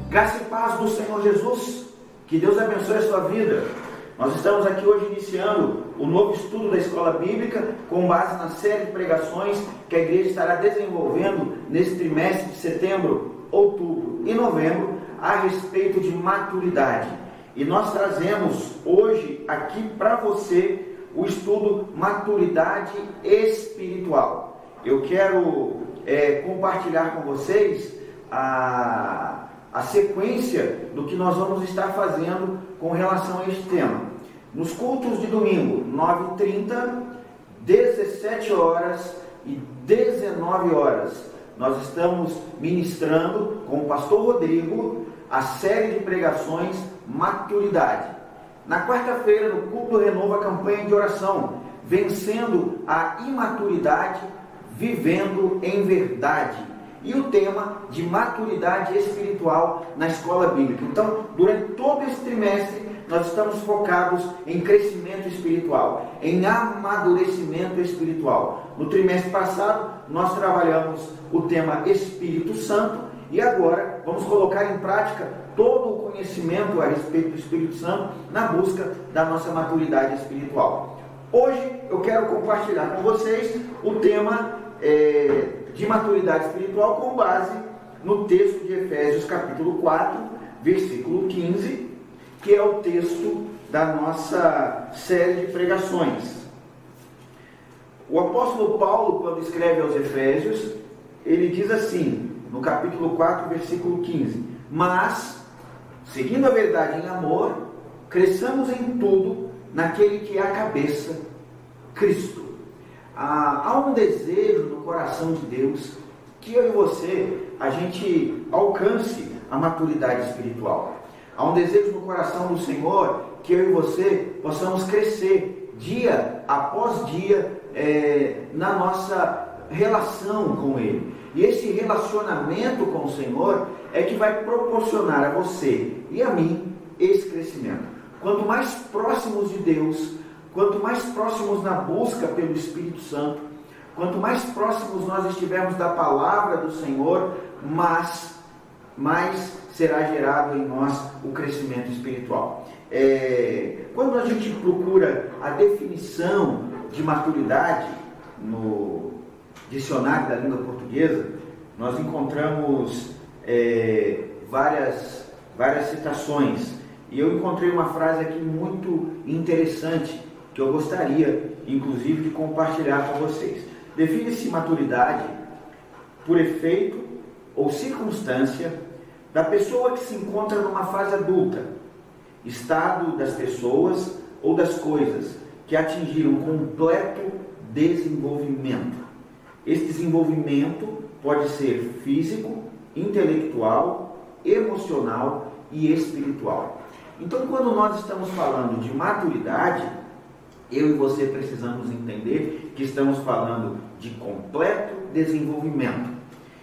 Graça e paz do Senhor Jesus, que Deus abençoe a sua vida. Nós estamos aqui hoje iniciando o novo estudo da Escola Bíblica, com base na série de pregações que a igreja estará desenvolvendo nesse trimestre de setembro, outubro e novembro, a respeito de maturidade. E nós trazemos hoje aqui para você o estudo Maturidade Espiritual. Eu quero compartilhar com vocês a sequência do que nós vamos estar fazendo com relação a este tema. Nos cultos de domingo, 9h30, 17 horas e 19 horas, nós estamos ministrando com o pastor Rodrigo a série de pregações Maturidade. Na quarta-feira, no culto Renova, a campanha de oração, vencendo a imaturidade, vivendo em verdade. E o tema de maturidade espiritual na escola bíblica. Então, durante todo esse trimestre, nós estamos focados em crescimento espiritual, em amadurecimento espiritual. No trimestre passado, nós trabalhamos o tema Espírito Santo e agora vamos colocar em prática todo o conhecimento a respeito do Espírito Santo na busca da nossa maturidade espiritual. Hoje eu quero compartilhar com vocês o tema de maturidade espiritual com base no texto de Efésios capítulo 4, versículo 15, que é o texto da nossa série de pregações. O apóstolo Paulo, quando escreve aos Efésios, ele diz assim, no capítulo 4, versículo 15: mas, seguindo a verdade em amor, cresçamos em tudo naquele que é a cabeça, Cristo. Há um desejo no coração de Deus que eu e você, a gente alcance a maturidade espiritual. Há um desejo no coração do Senhor que eu e você possamos crescer dia após dia na nossa relação com Ele. E esse relacionamento com o Senhor é que vai proporcionar a você e a mim esse crescimento. Quanto mais próximos de Deus, quanto mais próximos na busca pelo Espírito Santo, quanto mais próximos nós estivermos da palavra do Senhor, mais será gerado em nós o crescimento espiritual. Quando a gente procura a definição de maturidade no dicionário da língua portuguesa, nós encontramos várias citações. E eu encontrei uma frase aqui muito interessante, que eu gostaria, inclusive, de compartilhar com vocês. Define-se maturidade por efeito ou circunstância da pessoa que se encontra numa fase adulta, estado das pessoas ou das coisas que atingiram completo desenvolvimento. Esse desenvolvimento pode ser físico, intelectual, emocional e espiritual. Então, quando nós estamos falando de maturidade, eu e você precisamos entender que estamos falando de completo desenvolvimento.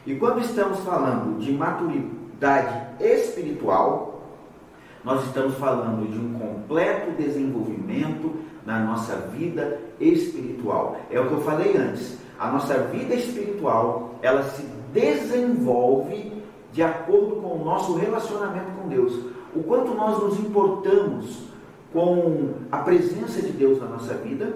E quando estamos falando de maturidade espiritual, nós estamos falando de um completo desenvolvimento na nossa vida espiritual. É o que eu falei antes. A nossa vida espiritual, ela se desenvolve de acordo com o nosso relacionamento com Deus. O quanto nós nos importamos com a presença de Deus na nossa vida,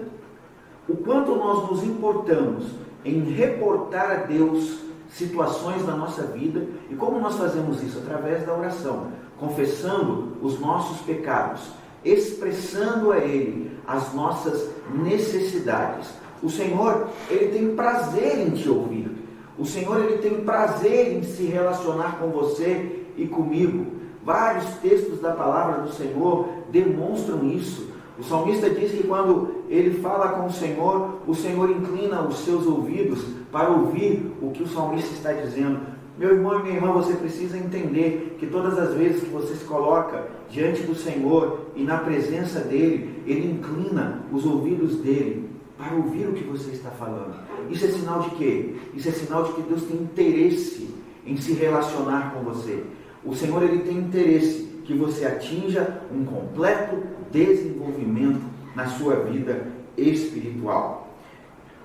o quanto nós nos importamos em reportar a Deus situações na nossa vida, e como nós fazemos isso? Através da oração, confessando os nossos pecados, expressando a Ele as nossas necessidades. O Senhor, Ele tem prazer em te ouvir. O Senhor, Ele tem prazer em se relacionar com você e comigo. Vários textos da palavra do Senhor demonstram isso. O salmista diz que quando ele fala com o Senhor inclina os seus ouvidos para ouvir o que o salmista está dizendo. Meu irmão e minha irmã, você precisa entender que todas as vezes que você se coloca diante do Senhor e na presença dEle, Ele inclina os ouvidos dEle para ouvir o que você está falando. Isso é sinal de quê? Isso é sinal de que Deus tem interesse em se relacionar com você. O Senhor, Ele tem interesse que você atinja um completo desenvolvimento na sua vida espiritual.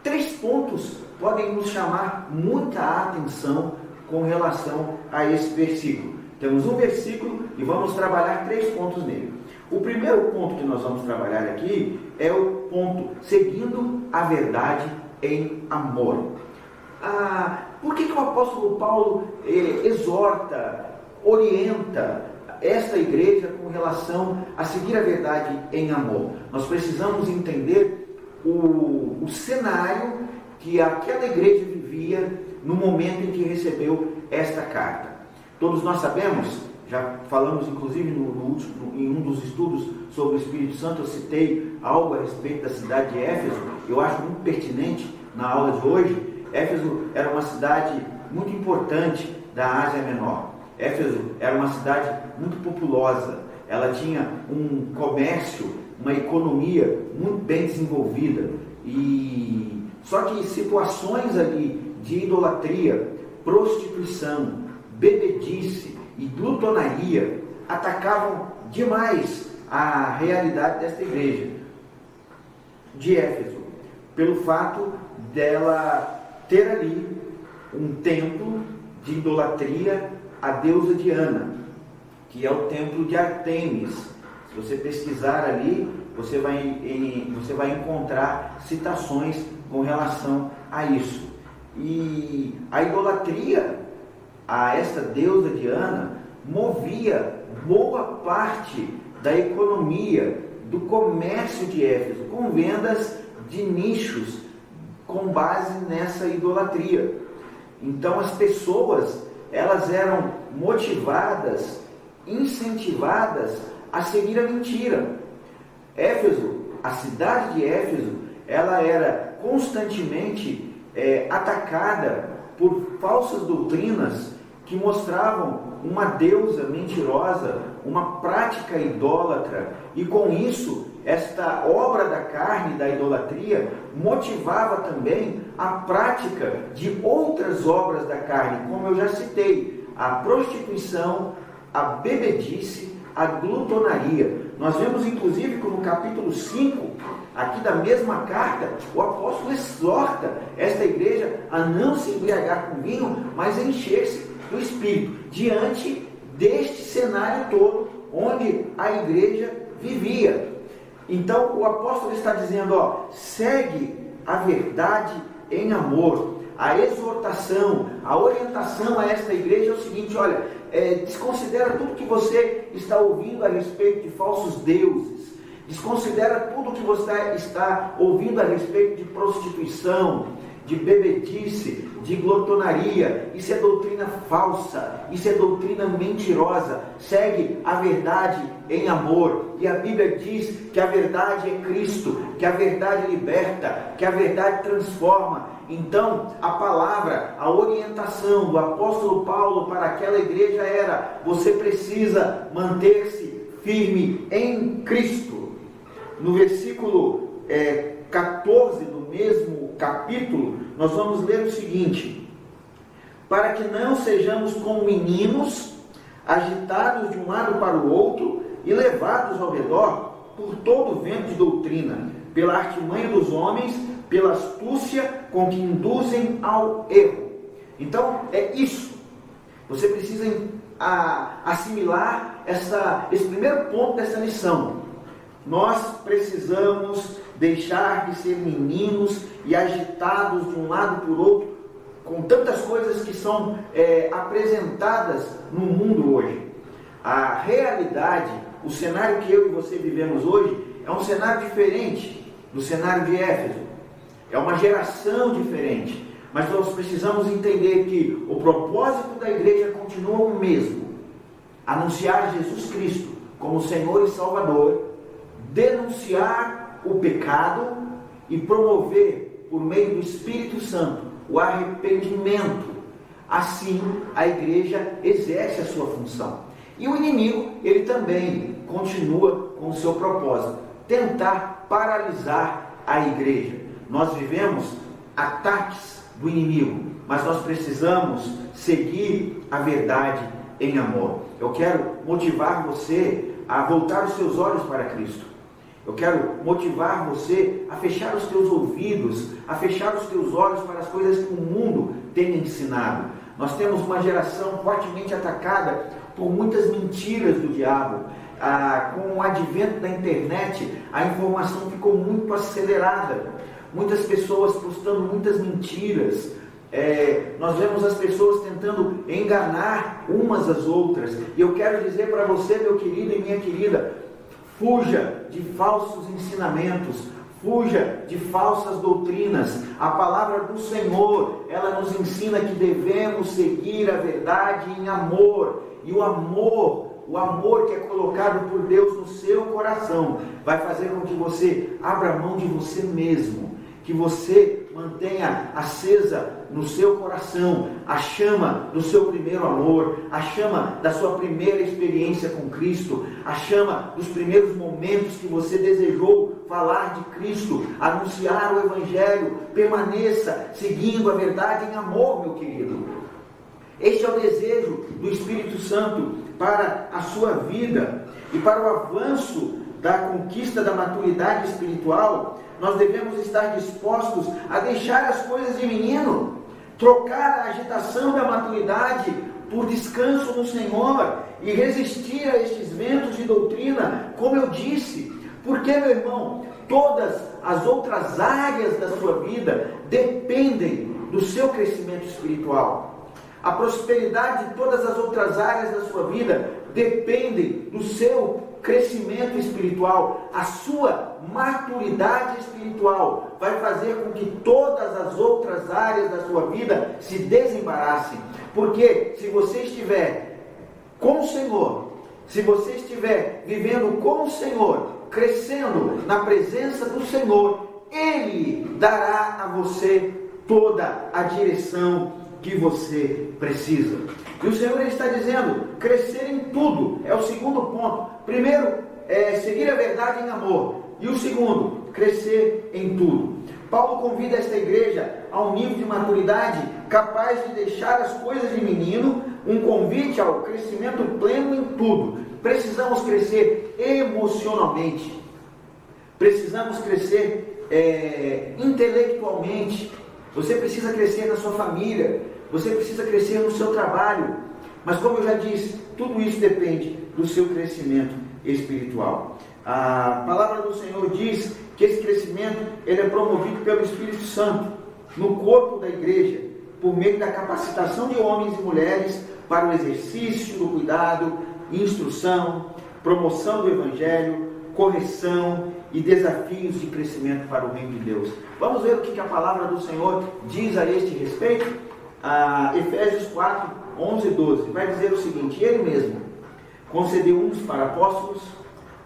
3 pontos podem nos chamar muita atenção com relação a esse versículo. Temos um versículo e vamos trabalhar 3 pontos nele. O primeiro ponto que nós vamos trabalhar aqui é o ponto seguindo a verdade em amor. Por que o apóstolo Paulo exorta, orienta esta igreja com relação a seguir a verdade em amor? Nós precisamos entender o cenário que aquela igreja vivia no momento em que recebeu esta carta. Todos nós sabemos, já falamos inclusive em um dos estudos sobre o Espírito Santo, eu citei algo a respeito da cidade de Éfeso. Eu acho muito pertinente na aula de hoje. Éfeso era uma cidade muito importante da Ásia Menor. Éfeso era uma cidade muito populosa. Ela tinha um comércio, uma economia muito bem desenvolvida. Só que situações ali de idolatria, prostituição, bebedice e glutonaria atacavam demais a realidade desta igreja de Éfeso, pelo fato dela ter ali um templo de idolatria à deusa Diana, que é o templo de Artemis. Se você pesquisar ali, você vai encontrar citações com relação a isso. E a idolatria a esta deusa Diana movia boa parte da economia, do comércio de Éfeso, com vendas de nichos com base nessa idolatria. Então as pessoas, elas eram motivadas, incentivadas a seguir a mentira. Éfeso, a cidade de Éfeso, ela era constantemente atacada por falsas doutrinas que mostravam uma deusa mentirosa, uma prática idólatra, e com isso, esta obra da carne, da idolatria, motivava também a prática de outras obras da carne, como eu já citei, a prostituição, a bebedice, a glutonaria. Nós vemos inclusive que no capítulo 5, aqui da mesma carta, o apóstolo exorta esta igreja a não se embriagar com vinho, mas a encher-se do Espírito, diante deste cenário todo onde a igreja vivia. Então o apóstolo está dizendo, segue a verdade em amor. A exortação, a orientação a esta igreja é o seguinte: desconsidera tudo que você está ouvindo a respeito de falsos deuses, desconsidera tudo que você está ouvindo a respeito de prostituição, de bebedice, de glutonaria. Isso é doutrina falsa, isso é doutrina mentirosa. Segue a verdade em amor. E a Bíblia diz que a verdade é Cristo, que a verdade liberta, que a verdade transforma. Então, a palavra, a orientação do apóstolo Paulo para aquela igreja era: você precisa manter-se firme em Cristo. No versículo 14 do mesmo capítulo, nós vamos ler o seguinte: para que não sejamos como meninos, agitados de um lado para o outro e levados ao redor por todo vento de doutrina, pela artimanha dos homens, pela astúcia com que induzem ao erro. Então, é isso. Você precisa assimilar esse primeiro ponto dessa lição. Nós precisamos deixar de ser meninos e agitados de um lado por outro, com tantas coisas que são apresentadas no mundo hoje. A realidade, o cenário que eu e você vivemos hoje, é um cenário diferente do cenário de Éfeso. É uma geração diferente. Mas nós precisamos entender que o propósito da igreja continua o mesmo: anunciar Jesus Cristo como Senhor e Salvador, denunciar o pecado e promover, por meio do Espírito Santo, o arrependimento. Assim, a igreja exerce a sua função. E o inimigo, ele também continua com o seu propósito: tentar paralisar a igreja. Nós vivemos ataques do inimigo, mas nós precisamos seguir a verdade em amor. Eu quero motivar você a voltar os seus olhos para Cristo. Eu quero motivar você a fechar os teus ouvidos, a fechar os teus olhos para as coisas que o mundo tem ensinado. Nós temos uma geração fortemente atacada por muitas mentiras do diabo. Com o advento da internet, a informação ficou muito acelerada. Muitas pessoas postando muitas mentiras. Nós vemos as pessoas tentando enganar umas às outras. E eu quero dizer para você, meu querido e minha querida, fuja de falsos ensinamentos, fuja de falsas doutrinas. A palavra do Senhor, ela nos ensina que devemos seguir a verdade em amor. E o amor que é colocado por Deus no seu coração, vai fazer com que você abra mão de você mesmo, que você mantenha acesa no seu coração a chama do seu primeiro amor, a chama da sua primeira experiência com Cristo, a chama dos primeiros momentos que você desejou falar de Cristo, anunciar o Evangelho. Permaneça seguindo a verdade em amor, meu querido. Este é o desejo do Espírito Santo para a sua vida. E para o avanço da conquista da maturidade espiritual, nós devemos estar dispostos a deixar as coisas de menino, trocar a agitação da maturidade por descanso no Senhor e resistir a estes ventos de doutrina, como eu disse. Porque, meu irmão, todas as outras áreas da sua vida dependem do seu crescimento espiritual. A prosperidade de todas as outras áreas da sua vida dependem do seu crescimento espiritual. A sua maturidade espiritual vai fazer com que todas as outras áreas da sua vida se desembaraçem. Porque se você estiver com o Senhor, se você estiver vivendo com o Senhor, crescendo na presença do Senhor, Ele dará a você toda a direção que você precisa. E o Senhor está dizendo, crescer em tudo, é o segundo ponto. Primeiro, seguir a verdade em amor. E o segundo, crescer em tudo. Paulo convida esta igreja a um nível de maturidade capaz de deixar as coisas de menino, um convite ao crescimento pleno em tudo. Precisamos crescer emocionalmente. Precisamos crescer intelectualmente. Você precisa crescer na sua família. Você precisa crescer no seu trabalho. Mas como eu já disse, tudo isso depende do seu crescimento espiritual. A palavra do Senhor diz que esse crescimento ele é promovido pelo Espírito Santo no corpo da igreja, por meio da capacitação de homens e mulheres para o exercício do cuidado, instrução, promoção do Evangelho, correção e desafios de crescimento para o reino de Deus. Vamos ver o que a palavra do Senhor diz a este respeito? Efésios 4, 11 e 12 vai dizer o seguinte: Ele mesmo concedeu uns para apóstolos,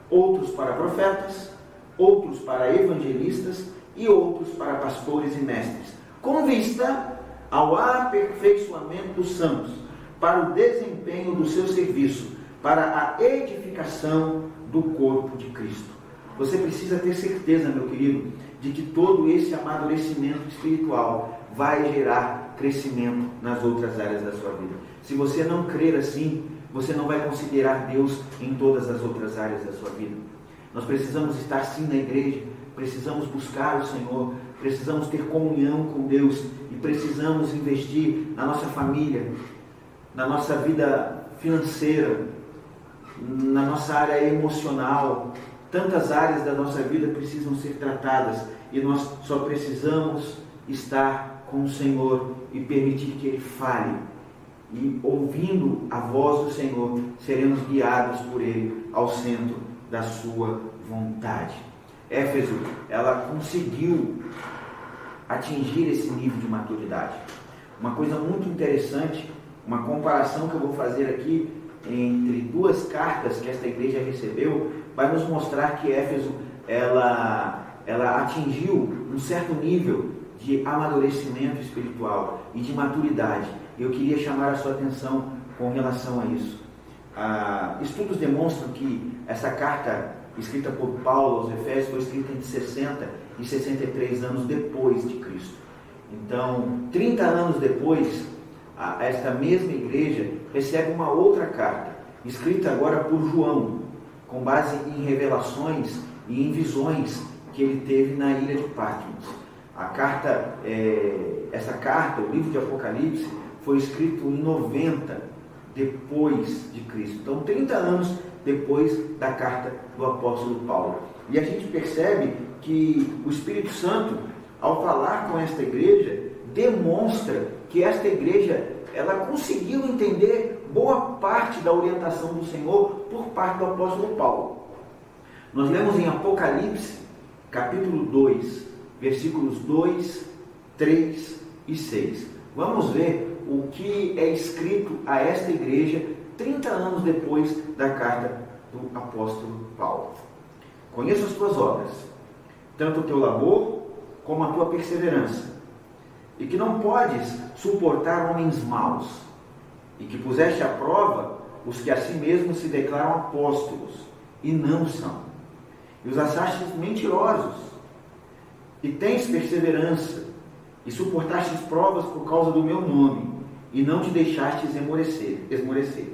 outros para profetas, outros para evangelistas e outros para pastores e mestres, com vista ao aperfeiçoamento dos santos, para o desempenho do seu serviço, para a edificação do corpo de Cristo. Você precisa ter certeza, meu querido, de que todo esse amadurecimento espiritual vai gerar crescimento nas outras áreas da sua vida. Se você não crer assim, você não vai considerar Deus em todas as outras áreas da sua vida. Nós precisamos estar sim na igreja, precisamos buscar o Senhor, precisamos ter comunhão com Deus e precisamos investir na nossa família, na nossa vida financeira, na nossa área emocional. Tantas áreas da nossa vida precisam ser tratadas e nós só precisamos estar com o Senhor e permitir que Ele fale. E ouvindo a voz do Senhor, seremos guiados por Ele ao centro da sua vontade. Éfeso, ela conseguiu atingir esse nível de maturidade. Uma coisa muito interessante, uma comparação que eu vou fazer aqui entre duas cartas que esta igreja recebeu, vai nos mostrar que Éfeso, ela atingiu um certo nível de amadurecimento espiritual e de maturidade. Eu queria chamar a sua atenção com relação a isso. Estudos demonstram que essa carta escrita por Paulo aos Efésios foi escrita entre 60 e 63 anos depois de Cristo. Então, 30 anos depois, esta mesma igreja recebe uma outra carta, escrita agora por João, com base em revelações e em visões que ele teve na ilha de Patmos. Essa carta, o livro de Apocalipse, foi escrito em 90 depois de Cristo. Então, 30 anos depois da carta do apóstolo Paulo. E a gente percebe que o Espírito Santo, ao falar com esta igreja, demonstra que esta igreja, ela conseguiu entender boa parte da orientação do Senhor por parte do apóstolo Paulo. Nós lemos em Apocalipse, capítulo 2, versículos 2, 3 e 6. Vamos ver o que é escrito a esta igreja 30 anos depois da carta do apóstolo Paulo. Conheço as tuas obras, tanto o teu labor como a tua perseverança, e que não podes suportar homens maus, e que puseste à prova os que a si mesmos se declaram apóstolos, e não são, e os achastes mentirosos, e tens perseverança, e suportastes provas por causa do meu nome, e não te deixastes esmorecer.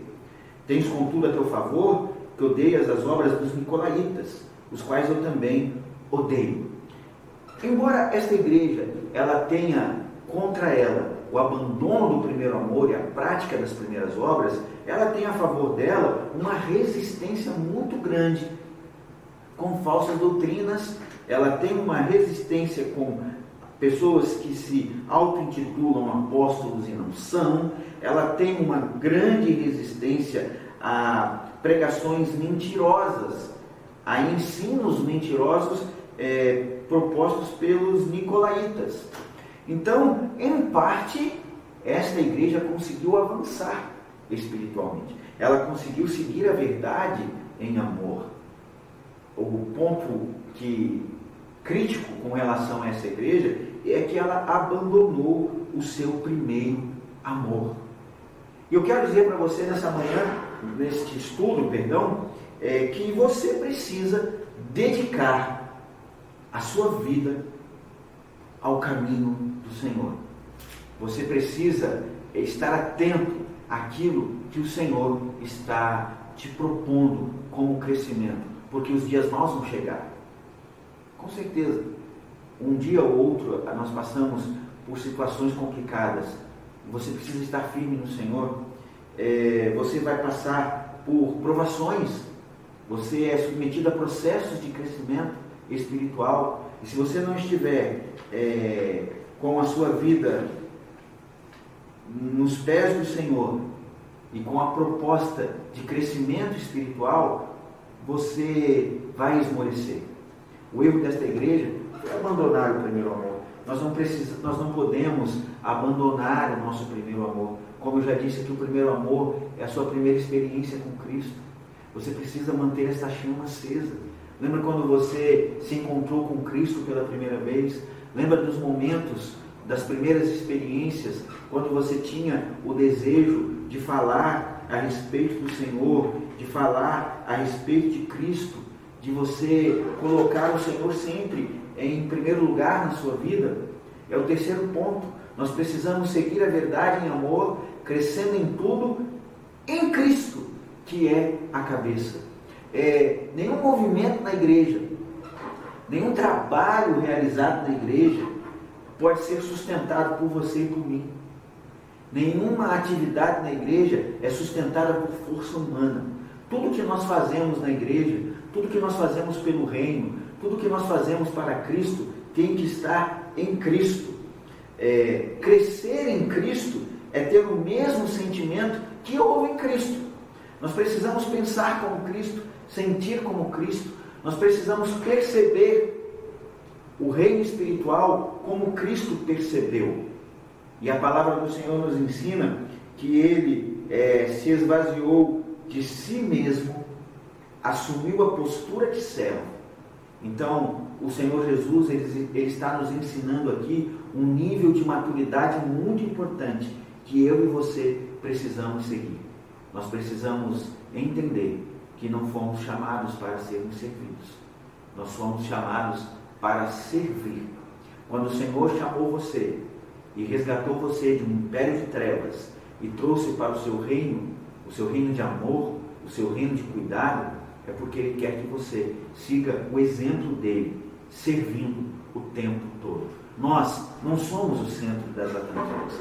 Tens contudo a teu favor que odeias as obras dos nicolaítas, os quais eu também odeio. Embora esta igreja ela tenha contra ela o abandono do primeiro amor e a prática das primeiras obras, ela tem a favor dela uma resistência muito grande com falsas doutrinas, ela tem uma resistência com pessoas que se auto-intitulam apóstolos e não são, ela tem uma grande resistência a pregações mentirosas, a ensinos mentirosos propostos pelos nicolaítas. Então, em parte, esta igreja conseguiu avançar espiritualmente. Ela conseguiu seguir a verdade em amor. O ponto crítico com relação a essa igreja é que ela abandonou o seu primeiro amor. E eu quero dizer para você nessa manhã, neste estudo, que você precisa dedicar a sua vida ao caminho do Senhor. Você precisa estar atento àquilo que o Senhor está te propondo como crescimento, porque os dias maus vão chegar. Com certeza, um dia ou outro nós passamos por situações complicadas. Você precisa estar firme no Senhor. Você vai passar por provações. Você é submetido a processos de crescimento espiritual. E se você não estiver com a sua vida nos pés do Senhor e com a proposta de crescimento espiritual, você vai esmorecer. O erro desta igreja foi abandonar o primeiro amor. Nós não podemos abandonar o nosso primeiro amor. Como eu já disse, que o primeiro amor é a sua primeira experiência com Cristo. Você precisa manter essa chama acesa. Lembra quando você se encontrou com Cristo pela primeira vez? Lembra dos momentos, das primeiras experiências, quando você tinha o desejo de falar a respeito do Senhor, de falar a respeito de Cristo, de você colocar o Senhor sempre em primeiro lugar na sua vida? É o terceiro ponto. Nós precisamos seguir a verdade em amor, crescendo em tudo em Cristo, que é a cabeça. Nenhum movimento na igreja, nenhum trabalho realizado na igreja pode ser sustentado por você e por mim. Nenhuma atividade na igreja é sustentada por força humana. Tudo que nós fazemos na igreja, tudo que nós fazemos pelo reino, tudo que nós fazemos para Cristo, tem que estar em Cristo. Crescer em Cristo é ter o mesmo sentimento que houve em Cristo. Nós precisamos pensar como Cristo, sentir como Cristo. Nós precisamos perceber o reino espiritual como Cristo percebeu. E a palavra do Senhor nos ensina que Ele se esvaziou de si mesmo, assumiu a postura de servo. Então, o Senhor Jesus ele está nos ensinando aqui um nível de maturidade muito importante que eu e você precisamos seguir. Nós precisamos entender que não fomos chamados para sermos servidos. Nós fomos chamados para servir. Quando o Senhor chamou você e resgatou você de um império de trevas e trouxe para o seu reino de amor, o seu reino de cuidado, é porque Ele quer que você siga o exemplo dele, servindo o tempo todo. Nós não somos o centro das atenções.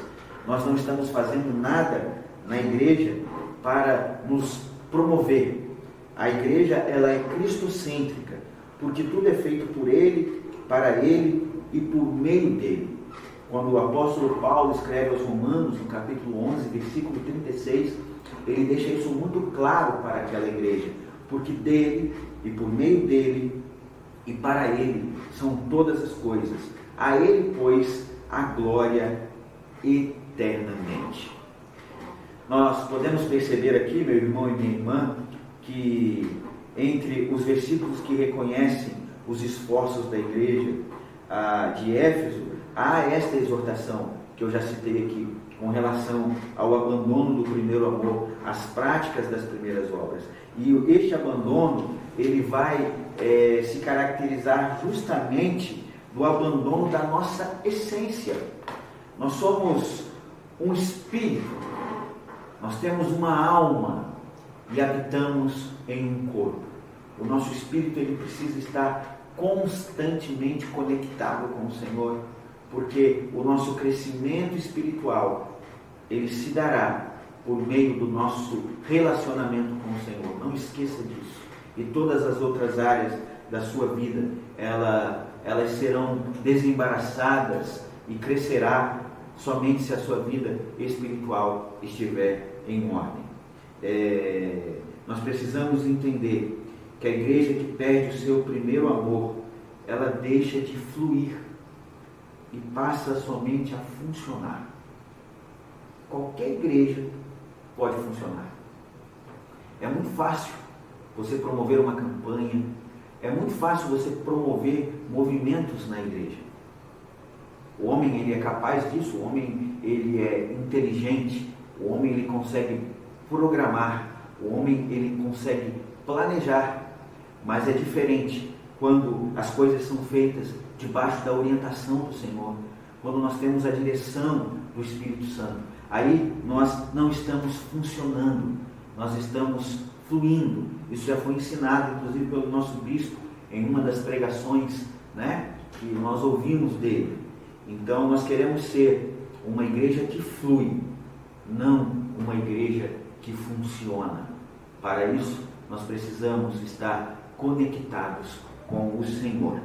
Nós não estamos fazendo nada na igreja para nos promover. A igreja, ela é cristocêntrica, porque tudo é feito por Ele, para Ele e por meio dele. Quando o apóstolo Paulo escreve aos Romanos, no capítulo 11, versículo 36, ele deixa isso muito claro para aquela igreja, porque dele e por meio dele e para ele são todas as coisas. A ele, pois, a glória eternamente. Nós podemos perceber aqui, meu irmão e minha irmã, que entre os versículos que reconhecem os esforços da igreja de Éfeso, há esta exortação que eu já citei aqui, com relação ao abandono do primeiro amor, às práticas das primeiras obras. E este abandono, ele vai se caracterizar justamente do abandono da nossa essência. Nós somos um espírito, nós temos uma alma e habitamos em um corpo. O nosso espírito, ele precisa estar constantemente conectado com o Senhor, porque o nosso crescimento espiritual, ele se dará por meio do nosso relacionamento com o Senhor. Não esqueça disso. E todas as outras áreas da sua vida, elas serão desembaraçadas e crescerá somente se a sua vida espiritual estiver em ordem. Nós precisamos entender que a igreja que perde o seu primeiro amor, ela deixa de fluir e passa somente a funcionar. Qualquer igreja pode funcionar. É muito fácil você promover uma campanha, é muito fácil você promover movimentos na igreja. O homem, ele é capaz disso, o homem, ele é inteligente, o homem, ele consegue programar, o homem, ele consegue planejar, mas é diferente quando as coisas são feitas debaixo da orientação do Senhor, quando nós temos a direção do Espírito Santo. Aí nós não estamos funcionando, nós estamos fluindo. Isso já foi ensinado, inclusive, pelo nosso bispo, em uma das pregações, que nós ouvimos dele. Então, nós queremos ser uma igreja que flui, não uma igreja que funciona. Para isso, nós precisamos estar conectados com o Senhor.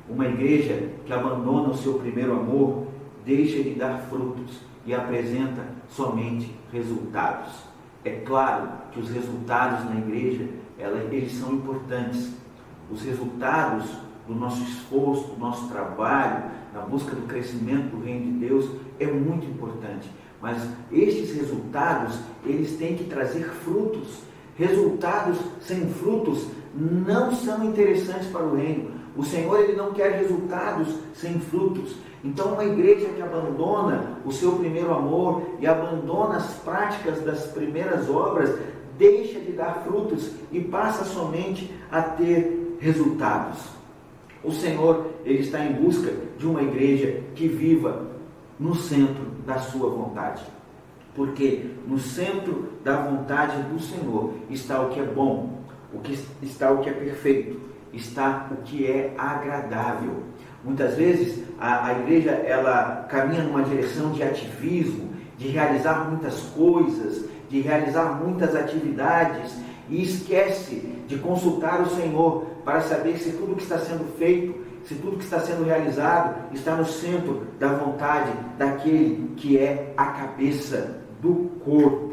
Uma igreja que abandona o seu primeiro amor deixa de dar frutos e apresenta somente resultados. É claro que os resultados na igreja, eles são importantes. Os resultados do nosso esforço, do nosso trabalho, na busca do crescimento do reino de Deus, é muito importante. Mas estes resultados, eles têm que trazer frutos. Resultados sem frutos não são interessantes para o reino. O Senhor, ele não quer resultados sem frutos. Então, uma igreja que abandona o seu primeiro amor e abandona as práticas das primeiras obras, deixa de dar frutos e passa somente a ter resultados. O Senhor, ele está em busca de uma igreja que viva no centro da sua vontade. Porque no centro da vontade do Senhor está o que é bom, está o que é perfeito, está o que é agradável. Muitas vezes a igreja, ela caminha numa direção de ativismo, de realizar muitas coisas, de realizar muitas atividades e esquece de consultar o Senhor para saber se tudo que está sendo feito, se tudo que está sendo realizado está no centro da vontade daquele que é a cabeça do corpo.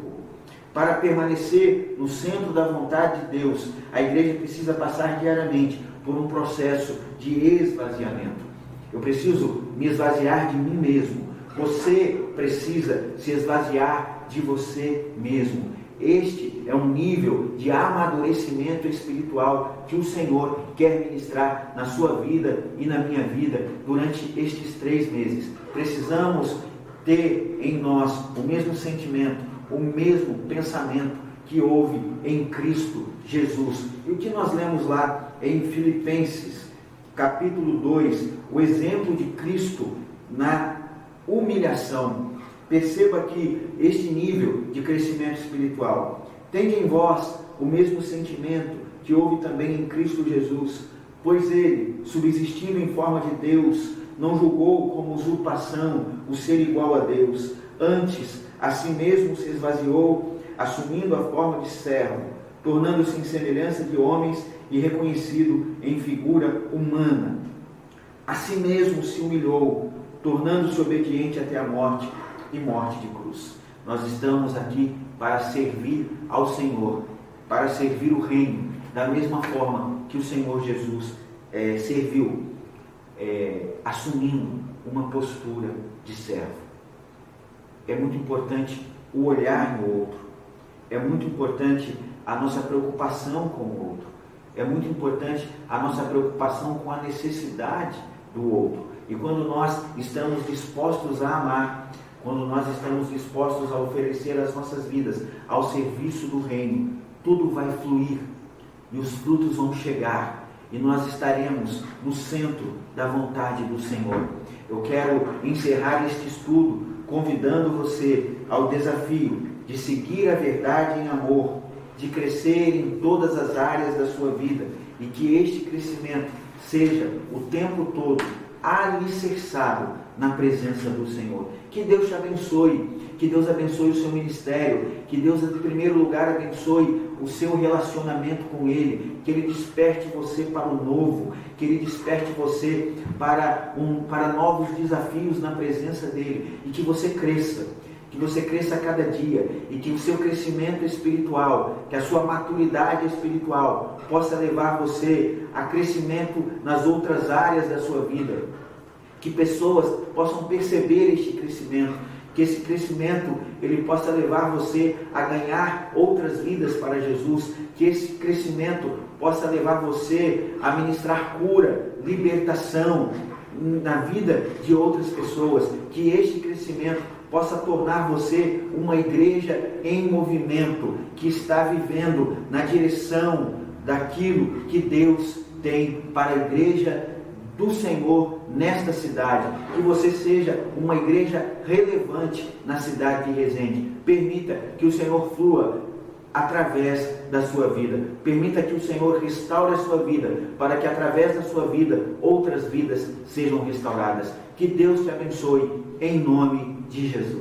Para permanecer no centro da vontade de Deus, a igreja precisa passar diariamente por um processo de esvaziamento. Eu preciso me esvaziar de mim mesmo. Você precisa se esvaziar de você mesmo. Este é um nível de amadurecimento espiritual que o Senhor quer ministrar na sua vida e na minha vida durante estes 3 meses. Precisamos ter em nós o mesmo sentimento, o mesmo pensamento que houve em Cristo Jesus. E o que nós lemos lá em Filipenses, capítulo 2, o exemplo de Cristo na humilhação. Perceba aqui este nível de crescimento espiritual. Tende em vós o mesmo sentimento que houve também em Cristo Jesus, pois ele, subsistindo em forma de Deus, não julgou como usurpação o ser igual a Deus. Antes, a si mesmo se esvaziou, assumindo a forma de servo, tornando-se em semelhança de homens e reconhecido em figura humana. A si mesmo se humilhou, tornando-se obediente até a morte e morte de cruz. Nós estamos aqui para servir ao Senhor, para servir o reino, da mesma forma que o Senhor Jesus serviu, assumindo uma postura de servo. É muito importante o olhar no outro, é muito importante a nossa preocupação com o outro, é muito importante a nossa preocupação com a necessidade do outro. E quando nós estamos dispostos a amar, quando nós estamos dispostos a oferecer as nossas vidas ao serviço do reino, tudo vai fluir e os frutos vão chegar e nós estaremos no centro da vontade do Senhor. Eu quero encerrar este estudo convidando você ao desafio de seguir a verdade em amor, de crescer em todas as áreas da sua vida e que este crescimento seja o tempo todo alicerçado na presença do Senhor. Que Deus te abençoe, que Deus abençoe o seu ministério, que Deus, em primeiro lugar, abençoe o seu relacionamento com Ele, que Ele desperte você para o novo, que Ele desperte você para novos desafios na presença dEle, e que você cresça a cada dia, e que o seu crescimento espiritual, que a sua maturidade espiritual possa levar você a crescimento nas outras áreas da sua vida, que pessoas possam perceber este crescimento, que esse crescimento ele possa levar você a ganhar outras vidas para Jesus, que esse crescimento possa levar você a ministrar cura, libertação na vida de outras pessoas, que este crescimento possa tornar você uma igreja em movimento, que está vivendo na direção daquilo que Deus tem para a igreja do Senhor nesta cidade, que você seja uma igreja relevante na cidade de Resende. Permita que o Senhor flua através da sua vida, permita que o Senhor restaure a sua vida, para que através da sua vida outras vidas sejam restauradas. Que Deus te abençoe em nome de Jesus.